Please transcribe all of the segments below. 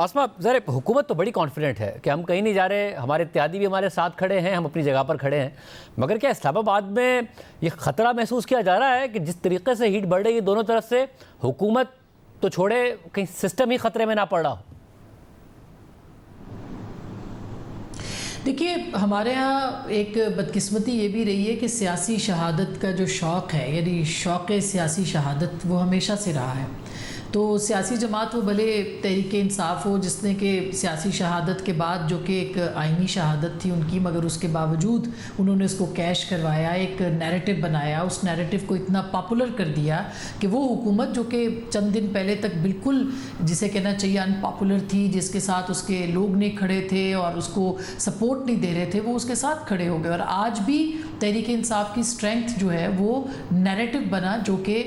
आसमा ज़रा हुकूमत तो बड़ी कॉन्फिडेंट है कि हम कहीं नहीं जा रहे, हमारे इत्यादी भी हमारे साथ खड़े हैं, हम अपनी जगह पर खड़े हैं, मगर क्या इस्लामाबाद में ये ख़तरा महसूस किया जा रहा है कि जिस तरीके से हीट बढ़ रही है दोनों तरफ से, हुकूमत तो छोड़े कहीं सिस्टम ही ख़तरे में ना पड़ रहा हो? देखिए, हमारे यहाँ एक बदकिस्मती ये भी रही है कि सियासी शहादत का जो शौक़ है, यानी शौक़ सियासी शहादत, वो हमेशा से रहा है। तो सियासी जमात वो भले तहरीक इंसाफ हो जिसने कि सियासी शहादत के बाद जो कि एक आइनी शहादत थी उनकी, मगर उसके बावजूद उन्होंने इसको कैश करवाया, एक नैरेटिव बनाया, उस नैरेटिव को इतना पॉपुलर कर दिया कि वो हुकूमत जो कि चंद दिन पहले तक बिल्कुल जिसे कहना चाहिए अनपॉपुलर थी, जिसके साथ उसके लोग नहीं खड़े थे और उसको सपोर्ट नहीं दे रहे थे, वो उसके साथ खड़े हो गए। और आज भी तहरीक इंसाफ की स्ट्रेंथ जो है वो नैरेटिव बना जो कि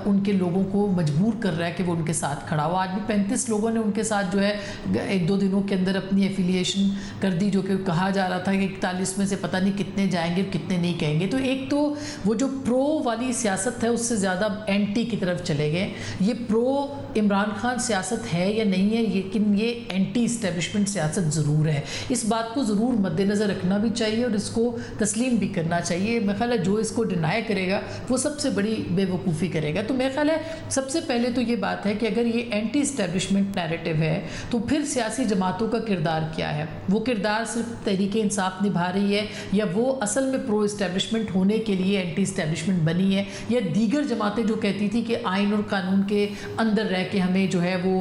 उनके लोगों को मजबूर कर रहा है कि वो उनके साथ खड़ा हो। आज भी 35 लोगों ने उनके साथ जो है एक दो दिनों के अंदर अपनी एफिलिएशन कर दी, जो कि कहा जा रहा था कि 41 में से पता नहीं कितने जाएंगे कितने नहीं कहेंगे। तो एक तो वो जो प्रो वाली सियासत है उससे ज़्यादा एंटी की तरफ चले गए। ये प्रो इमरान खान सियासत है या नहीं है, लेकिन ये एंटी इस्टेब्लिशमेंट सियासत ज़रूर है। इस बात को ज़रूर मद्देनज़र रखना भी चाहिए और इसको तस्लीम भी करना चाहिए। मेरा ख्याल है जो इसको डिनाई करेगा वो सबसे बड़ी बेवकूफ़ी करेगा। तो मेरा ख्याल है सबसे पहले तो ये बात है कि अगर ये एंटी इस्टेब्लिशमेंट नैरेटिव है तो फिर सियासी जमातों का किरदार क्या है? वो किरदार सिर्फ तहरीक इंसाफ निभा रही है या वो असल में प्रो इस्टेब्लिशमेंट होने के लिए एंटी इस्टेब्लिशमेंट बनी है, या दीगर जमातें जो कहती थी कि आइन और कानून के अंदर रह के हमें जो है वो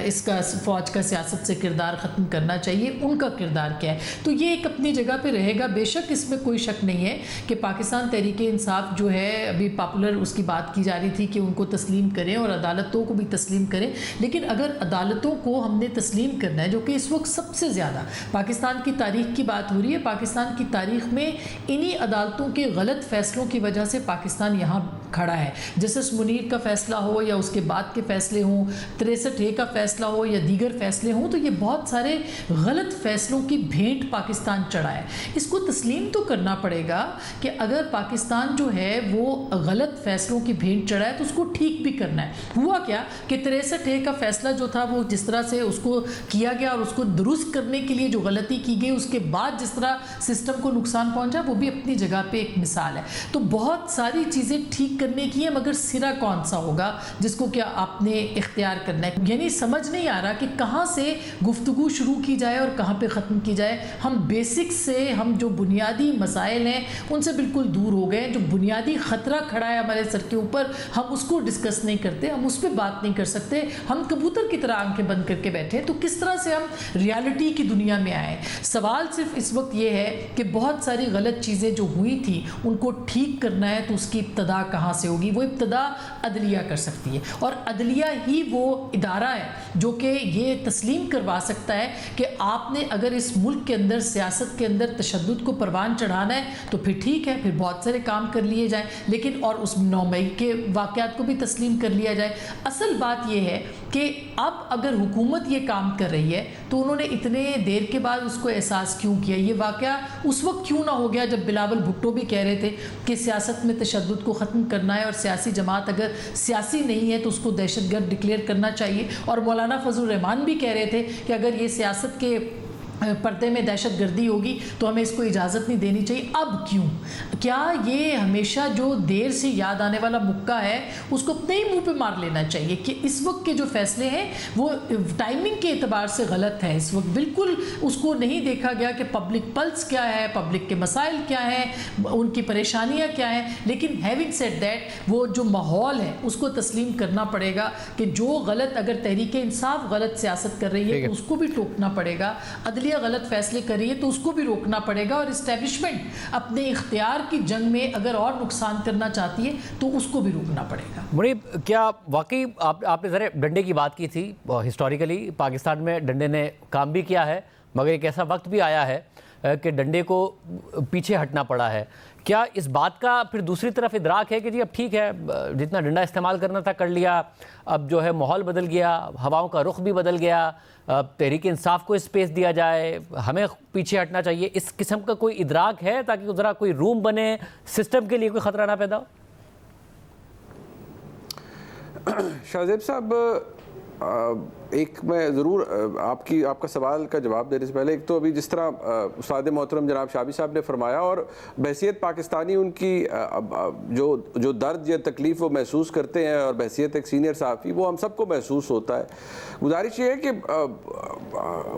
इसका फ़ौज का सियासत से किरदार ख़त्म करना चाहिए, उनका किरदार क्या है? तो ये एक अपनी जगह पे रहेगा। बेशक इसमें कोई शक नहीं है कि पाकिस्तान तहरीक इंसाफ जो है अभी पॉपुलर उसकी बात की जा रही थी कि उनको तस्लीम करें और अदालतों को भी तस्लीम करें, लेकिन अगर अदालतों को हमने तस्लीम करना है, जो कि इस वक्त सबसे ज़्यादा पाकिस्तान की तारीख़ की बात हो रही है, पाकिस्तान की तारीख़ में इन्हीं अदालतों के गलत फ़ैसलों की वजह से पाकिस्तान यहाँ खड़ा है। जस्टिस मुनीर का फ़ैसला हो या उसके बाद के फ़ैसले हों, 63A का फ़ैसला हो या दीगर फ़ैसले हों, तो ये बहुत सारे गलत फ़ैसलों की भेंट पाकिस्तान चढ़ा है। इसको तस्लीम तो करना पड़ेगा कि अगर पाकिस्तान जो है वो गलत फ़ैसलों की भेंट चढ़ा है तो उसको ठीक भी करना है। हुआ क्या कि 63A का फ़ैसला जो था वो जिस तरह से उसको किया गया और उसको दुरुस्त करने के लिए जो गलती की गई उसके बाद जिस तरह सिस्टम को नुकसान पहुंचा, वो भी अपनी जगह पे एक मिसाल है। तो बहुत सारी चीज़ें ठीक करने की है, मगर सिरा कौन सा होगा जिसको क्या आपने इख्तियार करना है? यानी समझ नहीं आ रहा कि कहाँ से गुफ्तगू शुरू की जाए और कहाँ पे ख़त्म की जाए। हम बेसिक्स से, हम जो बुनियादी मसाइल हैं उनसे बिल्कुल दूर हो गए। जो बुनियादी ख़तरा खड़ा है हमारे सर के ऊपर, हम उसको डिस्कस नहीं करते, हम उस पर बात नहीं कर सकते। हम कबूतर की तरह आंखें बंद करके बैठे, तो किस तरह से हम रियलिटी की दुनिया में आए? सवाल सिर्फ इस वक्त ये है कि बहुत सारी गलत चीज़ें जो हुई थी उनको ठीक करना है, तो उसकी इब्तदा कहाँ से होगी? वो इब्तदा अदलिया कर सकती है, और अदलिया ही वो इदारा है जो कि ये तस्लीम करवा सकता है कि आपने अगर इस मुल्क के अंदर सियासत के अंदर तशद्दुद को परवान चढ़ाना है तो फिर ठीक है, फिर बहुत सारे काम कर लिए जाएं, लेकिन और उस 9 मई के वाक़यात को भी तस्लीम कर लिया जाए। असल बात यह है कि अब अगर हुकूमत ये काम कर रही है तो उन्होंने इतने देर के बाद उसको एहसास क्यों किया? ये वाक़या उस वक्त क्यों ना हो गया जब बिलावल भुट्टो भी कह रहे थे कि सियासत में तशद्दुद को ख़त्म करना है और सियासी जमात अगर सियासी नहीं है तो उसको दहशतगर्द डिक्लेयर करना चाहिए, और मौलाना फजल रहमान भी कह रहे थे कि अगर ये सियासत के पर्दे में दहशत गर्दी होगी तो हमें इसको इजाज़त नहीं देनी चाहिए। अब क्यों? क्या ये हमेशा जो देर से याद आने वाला मुक्का है उसको अपने ही मुंह पे मार लेना चाहिए कि इस वक्त के जो फैसले हैं वो टाइमिंग के एतबार से गलत है? इस वक्त बिल्कुल उसको नहीं देखा गया कि पब्लिक पल्स क्या है, पब्लिक के मसाइल क्या हैं, उनकी परेशानियाँ क्या हैं। लेकिन हैविंग सेड दैट, वो जो माहौल है उसको तस्लीम करना पड़ेगा कि जो गलत, अगर तहरीक इंसाफ गलत सियासत कर रही है तो उसको भी टोकना पड़ेगा, अदलिया गलत फैसले करिए तो उसको भी रोकना पड़ेगा, और इस्टेब्लिशमेंट अपने इख्तियार की जंग में अगर और नुकसान करना चाहती है तो उसको भी रोकना पड़ेगा। मुनीब, क्या वाकई आपने ज़रा डंडे की बात की थी? हिस्टोरिकली पाकिस्तान में डंडे ने काम भी किया है, मगर एक ऐसा वक्त भी आया है कि डंडे को पीछे हटना पड़ा है। क्या इस बात का फिर दूसरी तरफ इदराक है कि जी अब ठीक है, जितना डंडा इस्तेमाल करना था कर लिया, अब जो है माहौल बदल गया, हवाओं का रुख भी बदल गया, तहरीक इंसाफ को स्पेस दिया जाए, हमें पीछे हटना चाहिए? इस किस्म का कोई इदराक है ताकि ज़रा कोई रूम बने, सिस्टम के लिए कोई ख़तरा ना पैदा हो? शाहज़ेब साहब, एक मैं ज़रूर आपका सवाल का जवाब देने से पहले, एक तो अभी जिस तरह उस्ताद मोहतरम जनाब शाबी साहब ने फरमाया और बहसीत पाकिस्तानी उनकी जो दर्द या तकलीफ़ वो महसूस करते हैं और बहसीत एक सीनियर सहाफ़ी वो हम सबको महसूस होता है। गुजारिश ये है कि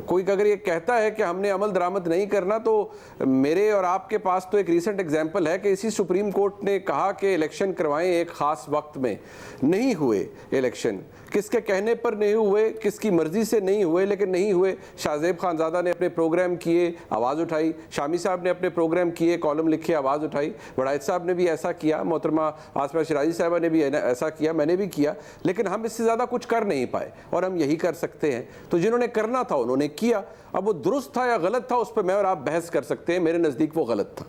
कोई अगर ये कहता है कि हमने अमल दरामद नहीं करना, तो मेरे और आपके पास तो एक रीसेंट एग्जाम्पल है कि इसी सुप्रीम कोर्ट ने कहा कि इलेक्शन करवाएं एक ख़ास वक्त में, नहीं हुए इलेक्शन, किसके कहने पर नहीं हुए, किसकी मर्जी से नहीं हुए, लेकिन नहीं हुए। शाहजेब खानज़ादा ने अपने प्रोग्राम किए, आवाज़ उठाई, शामी साहब ने अपने प्रोग्राम किए, कॉलम लिखे, आवाज़ उठाई, वड़ायत साहब ने भी ऐसा किया, मोहतरमा आसमा शिराजी साहबा ने भी ऐसा किया, मैंने भी किया, लेकिन हम इससे ज़्यादा कुछ कर नहीं पाए और हम यही कर सकते हैं। तो जिन्होंने करना था उन्होंने किया। अब वो दुरुस्त था या गलत था उस पर मैं और आप बहस कर सकते हैं, मेरे नज़दीक वो गलत था।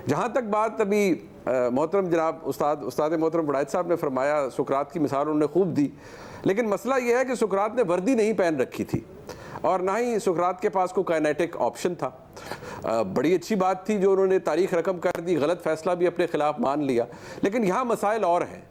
जहाँ तक बात अभी मोहतरम जनाब उस्ताद मोहतरम वड़ायत साहब ने फरमाया, सुकरात की मिसाल उन्होंने खूब दी, लेकिन मसला यह है कि सुकरात ने वर्दी नहीं पहन रखी थी और ना ही सुकरात के पास कोई काइनेटिक ऑप्शन था। बड़ी अच्छी बात थी जो उन्होंने तारीख रकम कर दी, गलत फैसला भी अपने खिलाफ मान लिया, लेकिन यहाँ मसाइल और हैं।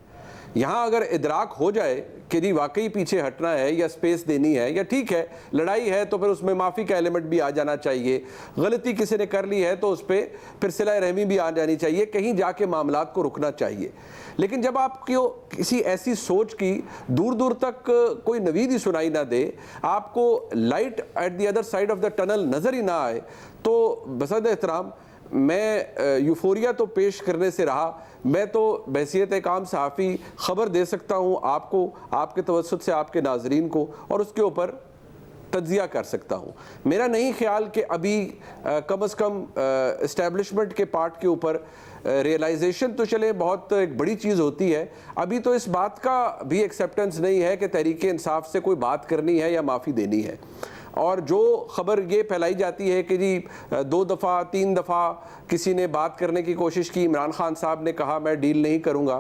यहाँ अगर इदराक हो जाए कि जी वाकई पीछे हटना है या स्पेस देनी है, या ठीक है लड़ाई है तो फिर उसमें माफ़ी का एलिमेंट भी आ जाना चाहिए, गलती किसी ने कर ली है तो उस पर फिर सिला रहमी भी आ जानी चाहिए, कहीं जाके मामलात को रुकना चाहिए। लेकिन जब आपको किसी ऐसी सोच की दूर दूर तक कोई नवीद ही सुनाई ना दे, आपको light at the other side of the tunnel नज़र ही ना आए, तो बसद एहतराम मैं यूफोरिया तो पेश करने से रहा, मैं तो बहसीत एक आम सहाफ़ी ख़बर दे सकता हूँ आपको, आपके तवज्जुह से आपके नाजरीन को, और उसके ऊपर तज्जिया कर सकता हूँ। मेरा नहीं ख्याल कि अभी कम अज़ कम इस्टेब्लिशमेंट के पार्ट के ऊपर रियलाइजेशन तो चले बहुत एक बड़ी चीज़ होती है, अभी तो इस बात का भी एक्सेप्टेंस नहीं है कि तहरीक इंसाफ से कोई बात करनी है या माफ़ी देनी है। और जो ख़बर ये फैलाई जाती है कि जी 2 दफ़ा 3 दफ़ा किसी ने बात करने की कोशिश की, इमरान खान साहब ने कहा मैं डील नहीं करूँगा,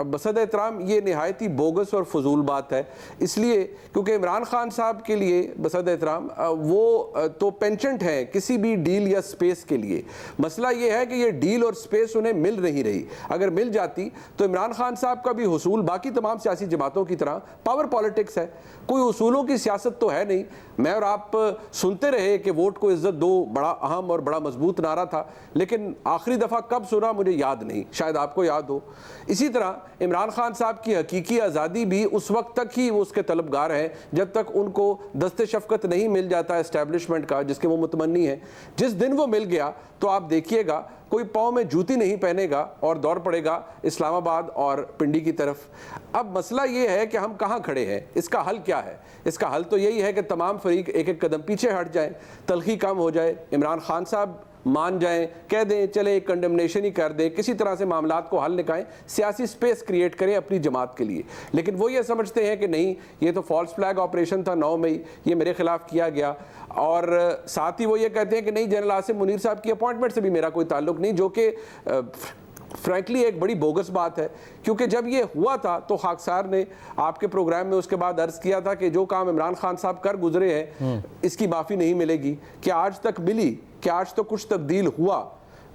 बसद एहतराम ये नहायत ही बोगस और फजूल बात है। इसलिए क्योंकि इमरान खान साहब के लिए बसद एहतराम वो तो पेंचेंट है किसी भी डील या स्पेस के लिए। मसला ये है कि ये डील और स्पेस उन्हें मिल नहीं रही। अगर मिल जाती तो इमरान खान साहब का भी हुसूल बाकी तमाम सियासी जमातों की तरह पावर पॉलिटिक्स है, कोई उसूलों की सियासत तो है नहीं। मैं और आप सुनते रहे कि वोट को इज्जत दो बड़ा अहम और बड़ा मजबूत नारा था, लेकिन आखिरी दफ़ा कब सुना मुझे याद नहीं, शायद आपको याद हो। इसी तरह इमरान खान साहब की हकीकी आज़ादी भी उस वक्त तक ही वो उसके तलबगार हैं जब तक उनको दस्ते शफ़क़त नहीं मिल जाता एस्टैब्लिशमेंट का जिसके वो मुतमन्नी हैं। जिस दिन वो मिल गया तो आप देखिएगा कोई पाँव में जूती नहीं पहनेगा और दौड़ पड़ेगा इस्लामाबाद और पिंडी की तरफ। अब मसला ये है कि हम कहाँ खड़े हैं, इसका हल क्या है? इसका हल तो यही है कि तमाम फरीक एक एक कदम पीछे हट जाएं, तलखी कम हो जाए, इमरान खान साहब मान जाएं, कह दें चले एक कंडेमनेशन ही कर दें, किसी तरह से मामलात को हल निकालें, सियासी स्पेस क्रिएट करें अपनी जमात के लिए। लेकिन वो ये समझते हैं कि नहीं ये तो फॉल्स फ्लैग ऑपरेशन था 9 मई, ये मेरे खिलाफ किया गया। और साथ ही वो ये कहते हैं कि नहीं जनरल आसिम मुनीर साहब की अपॉइंटमेंट से भी मेरा कोई ताल्लुक नहीं, जो कि फ्रैंकली एक बड़ी बोगस बात है। क्योंकि जब ये हुआ था तो खाकसार ने आपके प्रोग्राम में उसके बाद अर्ज किया था कि जो काम इमरान खान साहब कर गुजरे हैं इसकी माफ़ी नहीं मिलेगी। क्या आज तक मिली? क्या आज तो कुछ तब्दील हुआ?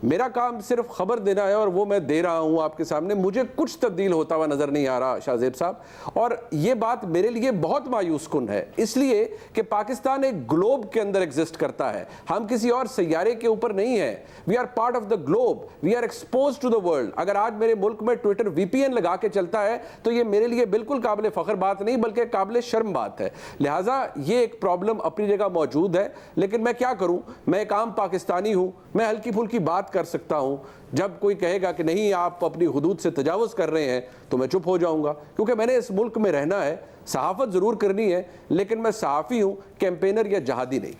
मेरा काम सिर्फ खबर देना है और वो मैं दे रहा हूँ आपके सामने। मुझे कुछ तब्दील होता हुआ नज़र नहीं आ रहा शाहजेब साहब, और ये बात मेरे लिए बहुत मायूस कुन है, इसलिए कि पाकिस्तान एक ग्लोब के अंदर एग्जिस्ट करता है, हम किसी और सैयारे के ऊपर नहीं है। We are part of the globe, we are expose to the world. अगर आज मेरे मुल्क में ट्विटर VPN लगा के चलता है तो ये मेरे लिए बिल्कुल काबिल फ़ख्र बात नहीं बल्कि काबिल शर्म बात है। लिहाजा ये एक प्रॉब्लम अपनी जगह मौजूद है, लेकिन मैं क्या करूँ, मैं एक आम पाकिस्तानी हूँ, मैं हल्की फुल्की बात कर सकता हूं। जब कोई कहेगा कि नहीं आप अपनी हुदूद से तजावुज़ कर रहे हैं तो मैं चुप हो जाऊंगा, क्योंकि मैंने इस मुल्क में रहना है, सहाफ़त ज़रूर करनी है, लेकिन मैं सहाफ़ी हूं, कैंपेनर या जहादी नहीं।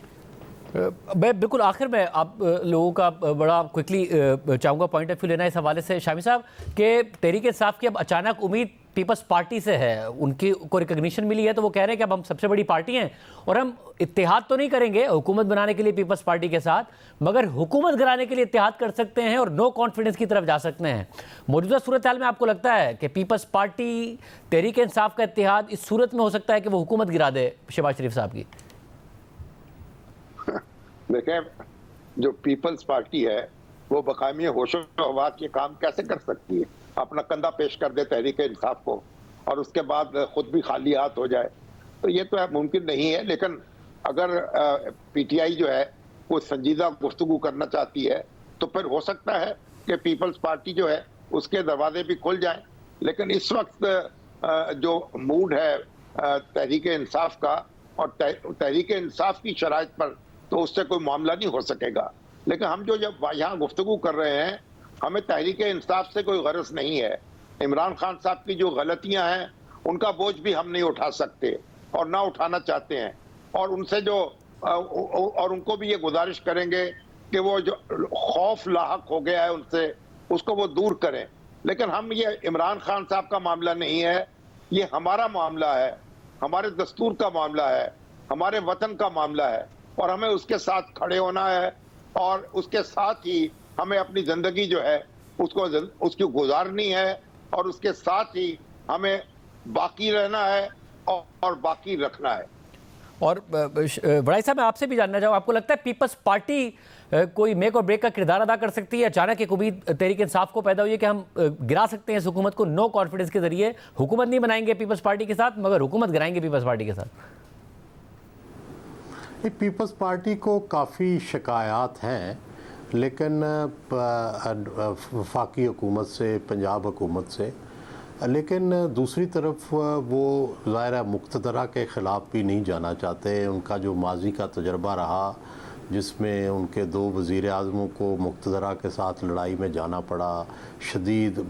मैं बिल्कुल आखिर में आप लोगों का बड़ा क्विकली चाहूँगा पॉइंट ऑफ व्यू लेना इस हवाले से शामी साहब के तहरीक इंसाफ की अब अचानक उम्मीद पीपल्स पार्टी से है, उनकी को रिकग्निशन मिली है तो वो कह रहे हैं कि अब हम सबसे बड़ी पार्टी हैं और हम इत्तेहाद तो नहीं करेंगे हुकूमत बनाने के लिए पीपल्स पार्टी के साथ, मगर हुकूमत गिराने के लिए इत्तेहाद कर सकते हैं और नो कॉन्फिडेंस की तरफ जा सकते हैं। मौजूदा सूरत हाल में आपको लगता है कि पीपल्स पार्टी तहरीक इंसाफ का इत्तेहाद इस सूरत में हो सकता है कि वो हुकूमत गिरा दे शहबाज शरीफ साहब की? देखें, जो पीपल्स पार्टी है वो बकामी होशो हवास के काम कैसे कर सकती है? अपना कंधा पेश कर दे तहरीक इंसाफ को और उसके बाद खुद भी खाली हाथ हो जाए, तो ये तो मुमकिन नहीं है। लेकिन अगर पीटीआई जो है वो संजीदा गुफ्तगू करना चाहती है तो फिर हो सकता है कि पीपल्स पार्टी जो है उसके दरवाजे भी खुल जाएं। लेकिन इस वक्त जो मूड है तहरीक इंसाफ का, और तहरीक इंसाफ की शराइत पर तो उससे कोई मामला नहीं हो सकेगा। लेकिन हम जो जब यहाँ गुफ्तगू कर रहे हैं, हमें तहरीक इंसाफ से कोई गरज नहीं है। इमरान खान साहब की जो गलतियां हैं उनका बोझ भी हम नहीं उठा सकते और ना उठाना चाहते हैं, और उनसे जो और उनको भी ये गुजारिश करेंगे कि वो जो खौफ लाहक हो गया है उनसे, उसको वो दूर करें। लेकिन हम ये इमरान खान साहब का मामला नहीं है, ये हमारा मामला है, हमारे दस्तूर का मामला है, हमारे वतन का मामला है, और हमें उसके साथ खड़े होना है और उसके साथ ही हमें अपनी जिंदगी जो है उसकी गुजारनी है, और उसके साथ ही हमें बाकी रहना है और बाकी रखना है। और बड़ाई साहब, मैं आपसे भी जानना चाहूँ, आपको लगता है पीपल्स पार्टी कोई मेक और ब्रेक का किरदार अदा कर सकती है? अचानक एक उम्मीद तहरीक इंसाफ को पैदा हुई है कि हम गिरा सकते हैं इस हुकूमत को, नो कॉन्फिडेंस के जरिए हुकूमत नहीं बनाएंगे पीपल्स पार्टी के साथ, मगर हुकूमत गिराएंगे पीपल्स पार्टी के साथ। पीपल्स पार्टी को काफ़ी शिकायत हैं, लेकिन वफाकी हुकूमत से, पंजाब हुकूमत से, लेकिन दूसरी तरफ वो ज़ाहिर मुक़्तदरा के ख़िलाफ़ भी नहीं जाना चाहते। उनका जो माजी का तजर्बा रहा जिसमें उनके 2 वज़ीर आज़मों को मुक़्तदरा के साथ लड़ाई में जाना पड़ा, शदीद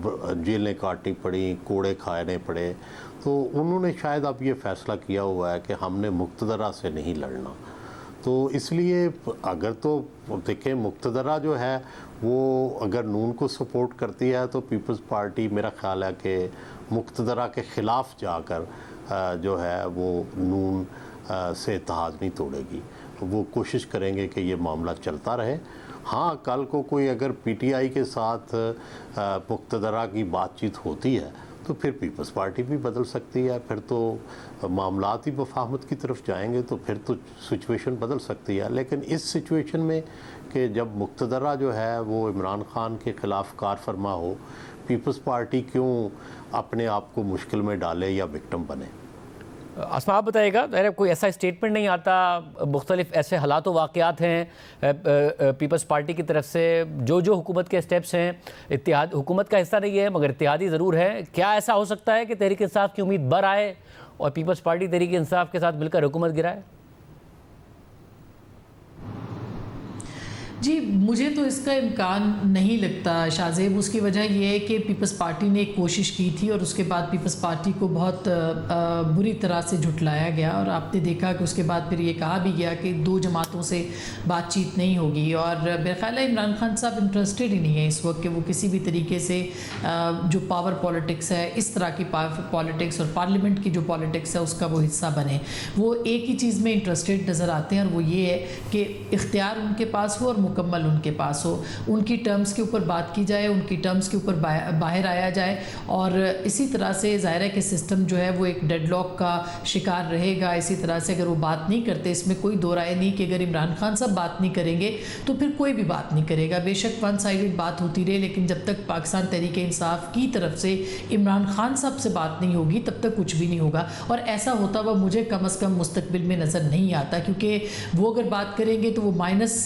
जेलें काटनी पड़ी, कोड़े खाने पड़े, तो उन्होंने शायद अब ये फ़ैसला किया हुआ है कि हमने मुक़्तदरा से नहीं लड़ना। तो इसलिए अगर तो देखें, मुक़्तदरा जो है वो अगर नून को सपोर्ट करती है तो पीपल्स पार्टी मेरा ख़्याल है कि मुक़्तदरा के ख़िलाफ़ जाकर जो है वो नून से इत्तेहाद नहीं तोड़ेगी। वो कोशिश करेंगे कि ये मामला चलता रहे। हाँ, कल को कोई अगर पीटीआई के साथ मुक़्तदरा की बातचीत होती है तो फिर पीपल्स पार्टी भी बदल सकती है, फिर तो मामलात ही वफाहमत की तरफ जाएंगे, तो फिर तो सिचुएशन बदल सकती है। लेकिन इस सिचुएशन में कि जब मुक़्तदरा जो है वो इमरान खान के ख़िलाफ़ कार फरमा हो, पीपल्स पार्टी क्यों अपने आप को मुश्किल में डाले या विक्टिम बने? आसमा, आप बताइएगा, अरे कोई ऐसा स्टेटमेंट नहीं आता, मुख्तलिफ ऐसे हालात व वाक़यात हैं पीपल्स पार्टी की तरफ से, जो हुकूमत के स्टेप्स हैं, इत्तेहाद हुकूमत का हिस्सा नहीं है मगर इत्तेहादी ज़रूर है। क्या ऐसा हो सकता है कि तहरीक इंसाफ की उम्मीद बर आए और पीपल्स पार्टी तहरीक इंसाफ के साथ मिलकर हुकूमत गिराए? जी, मुझे तो इसका इम्कान नहीं लगता शाहज़ेब। उसकी वजह यह है कि पीपल्स पार्टी ने एक कोशिश की थी और उसके बाद पीपल्स पार्टी को बहुत बुरी तरह से झुटलाया गया, और आपने देखा कि उसके बाद फिर ये कहा भी गया कि 2 जमातों से बातचीत नहीं होगी। और मेरा ख्याल है इमरान खान साहब इंटरेस्टेड ही नहीं है इस वक्त कि वो किसी भी तरीके से जो पावर पॉलिटिक्स है, इस तरह की पावर पॉलिटिक्स और पार्लियामेंट की जो पॉलिटिक्स है उसका वो हिस्सा बने। वो एक ही चीज़ में इंटरेस्टेड नज़र आते हैं, और वो ये है कि इख्तियार उनके पास हो और मुकम्मल उनके पास हो, उनकी टर्म्स के ऊपर बात की जाए, उनकी टर्म्स के ऊपर बाहर आया जाए। और इसी तरह से ज़ाहिर है कि सिस्टम जो है वो एक डेडलॉक का शिकार रहेगा। इसी तरह से अगर वो बात नहीं करते, इसमें कोई दो राय नहीं कि अगर इमरान खान साहब बात नहीं करेंगे तो फिर कोई भी बात नहीं करेगा। बेशक वन साइडेड बात होती रहे, लेकिन जब तक पाकिस्तान तहरीक इंसाफ की तरफ से इमरान खान साहब से बात नहीं होगी तब तक कुछ भी नहीं होगा। और ऐसा होता हुआ मुझे कम अज़ कम मुस्तकबिल में नज़र नहीं आता, क्योंकि वो अगर बात करेंगे तो वो माइनस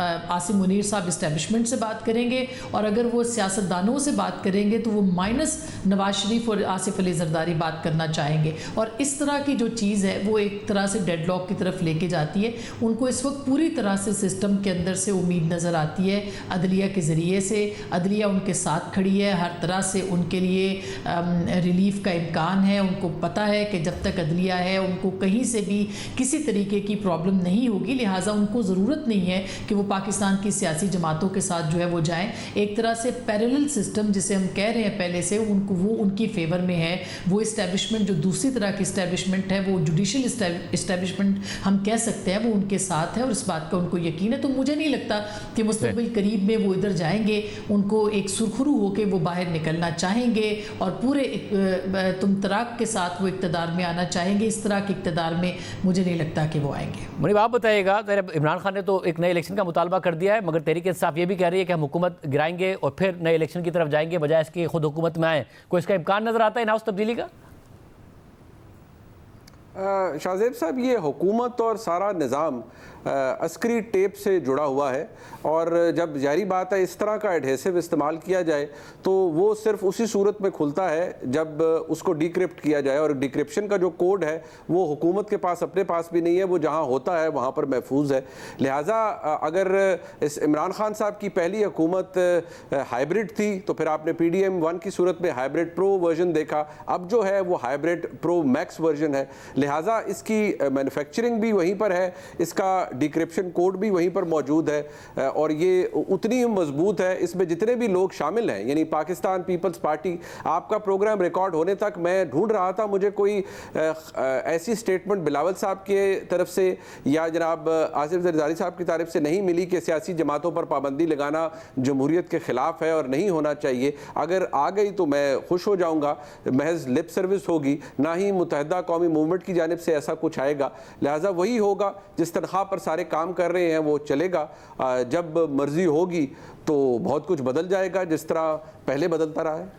आसिम मुनीर साहब इस्टेब्लिशमेंट से बात करेंगे, और अगर वो सियासतदानों से बात करेंगे तो वो माइनस नवाज शरीफ और आसिफ अली जरदारी बात करना चाहेंगे। और इस तरह की जो चीज़ है वो एक तरह से डेडलॉक की तरफ लेके जाती है। उनको इस वक्त पूरी तरह से सिस्टम के अंदर से उम्मीद नज़र आती है अदलिया के ज़रिए से। अदलिया उनके साथ खड़ी है, हर तरह से उनके लिए रिलीफ का इम्कान है। उनको पता है कि जब तक अदलिया है उनको कहीं से भी किसी तरीके की प्रॉब्लम नहीं होगी, लिहाजा उनको ज़रूरत नहीं है कि वो पाकिस्तान की सियासी जमातों के साथ जो है वो जाएं। एक तरह से पैरेलल सिस्टम जिसे हम कह रहे हैं पहले से, उनको वो उनकी फेवर में है। वो इस्टेब्लिशमेंट जो दूसरी तरह की इस्टेब्लिशमेंट है, वो जुडिशल इस्टेब्लिशमेंट हम कह सकते हैं, वो उनके साथ है और इस बात का उनको यकीन है। तो मुझे नहीं लगता कि मुस्तकबिल करीब में वो इधर जाएंगे। उनको एक सुरखरू होकर वो बाहर निकलना चाहेंगे और पूरे तुम तराक के साथ वो इक़्तिदार में आना चाहेंगे। इस तरह के इक़्तिदार में मुझे नहीं लगता कि वो आएंगे। मुनीब, आप बताइएगा, इमरान खान ने तो एक नए इलेक्शन का मुतालबा कर दिया है, मगर तहरीक इंसाफ ये भी कह रही है कि हम हुकूमत गिराएंगे और फिर नए इलेक्शन की तरफ जाएंगे, बजाय इसकी खुद हुकूमत में आए। कोई इसका इम्कान नजर आता है इन हाउस तब्दीली का? शाहजेब साहब, ये हुकूमत और सारा निज़ाम अस्करी टेप से जुड़ा हुआ है, और जब जारी बात है इस तरह का एडहेसिव इस्तेमाल किया जाए तो वो सिर्फ उसी सूरत में खुलता है जब उसको डिक्रिप्ट किया जाए, और डिक्रिप्शन का जो कोड है वो हुकूमत के पास अपने पास भी नहीं है, वो जहाँ होता है वहाँ पर महफूज है। लिहाजा अगर इस इमरान खान साहब की पहली हुकूमत हाइब्रिड थी तो फिर आपने PDM 1 की सूरत में हाइब्रिड प्रो वर्जन देखा, अब जो है वो हाइब्रिड प्रो मैक्स वर्जन है। लिहाजा इसकी मैन्युफैक्चरिंग भी वहीं पर है, इसका डिक्रिप्शन कोड भी वहीं पर मौजूद है, और ये उतनी ही मजबूत है। इसमें जितने भी लोग शामिल हैं, यानी पाकिस्तान पीपल्स पार्टी, आपका प्रोग्राम रिकॉर्ड होने तक मैं ढूंढ रहा था, मुझे कोई ऐसी स्टेटमेंट बिलावल साहब के तरफ से या जनाब आसिफ जरदारी साहब की तरफ से नहीं मिली कि सियासी जमातों पर पाबंदी लगाना जमहूरियत के खिलाफ है और नहीं होना चाहिए। अगर आ गई तो मैं खुश हो जाऊंगा, महज लिप सर्विस होगी, ना ही मुत्तहिदा कौमी मूवमेंट की जानिब से ऐसा कुछ आएगा। लिहाजा वही होगा, जिस तनख्वाह पर सारे काम कर रहे हैं वो चलेगा। जब मर्जी होगी तो बहुत कुछ बदल जाएगा, जिस तरह पहले बदलता रहा है।